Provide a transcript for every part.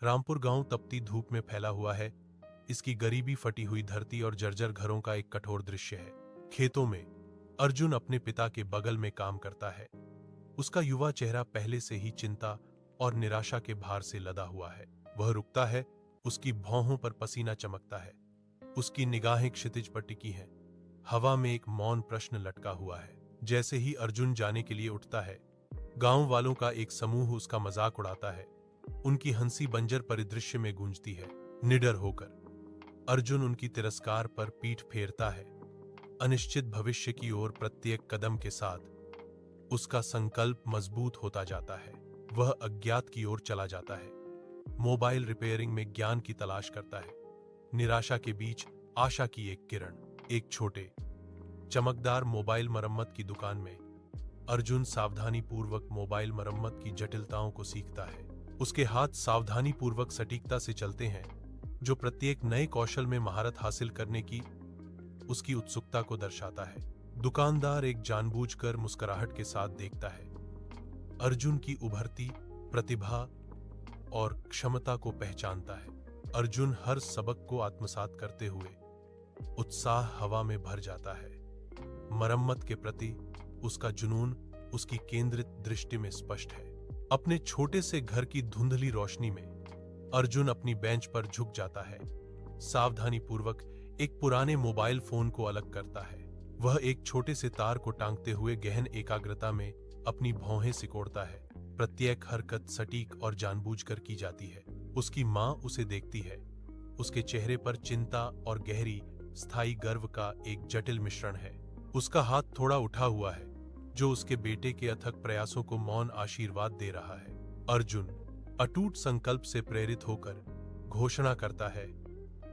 रामपुर गांव तपती धूप में फैला हुआ है। इसकी गरीबी, फटी हुई धरती और जर्जर घरों का एक कठोर दृश्य है। खेतों में अर्जुन अपने पिता के बगल में काम करता है। उसका युवा चेहरा पहले से ही चिंता और निराशा के भार से लदा हुआ है। वह रुकता है, उसकी भौहों पर पसीना चमकता है, उसकी निगाहें क्षितिज पर टिकी हैं। हवा में एक मौन प्रश्न लटका हुआ है। जैसे ही अर्जुन जाने के लिए उठता है, गांव वालों का एक समूह उसका मजाक उड़ाता है। उनकी हंसी बंजर परिदृश्य में गूंजती है। निडर होकर अर्जुन उनकी तिरस्कार पर पीठ फेरता है। अनिश्चित भविष्य की ओर प्रत्येक कदम के साथ उसका संकल्प मजबूत होता जाता है। वह अज्ञात की ओर चला जाता है। मोबाइल रिपेयरिंग में ज्ञान की तलाश करता है। निराशा के बीच आशा की एक किरण। एक छोटे चमकदार मोबाइल मरम्मत की दुकान में अर्जुन सावधानी पूर्वक मोबाइल मरम्मत की जटिलताओं को सीखता है। उसके हाथ सावधानी पूर्वक सटीकता से चलते हैं, जो प्रत्येक नए कौशल में महारत हासिल करने की उसकी उत्सुकता को दर्शाता है। दुकानदार एक जानबूझकर मुस्कुराहट के साथ देखता है। अर्जुन की उभरती प्रतिभा और क्षमता को पहचानता है। अर्जुन हर सबक को आत्मसात करते हुए उत्साह हवा में भर जाता है। मरम्मत के प्रति उसका जुनून उसकी केंद्रित दृष्टि में स्पष्ट है। अपने छोटे से घर की धुंधली रोशनी में अर्जुन अपनी बेंच पर झुक जाता है। सावधानी पूर्वक एक पुराने मोबाइल फोन को अलग करता है। वह एक छोटे से तार को टांगते हुए गहन एकाग्रता में अपनी भौहें सिकोड़ता है। प्रत्येक हरकत सटीक और जानबूझकर की जाती है। उसकी मां उसे देखती है। उसके चेहरे पर चिंता और गहरी स्थायी गर्व का एक जटिल मिश्रण है। उसका हाथ थोड़ा उठा हुआ है, जो उसके बेटे के अथक प्रयासों को मौन आशीर्वाद दे रहा है। अर्जुन अटूट संकल्प से प्रेरित होकर घोषणा करता है,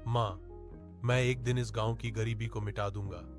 मां, मैं एक दिन इस गांव की गरीबी को मिटा दूंगा।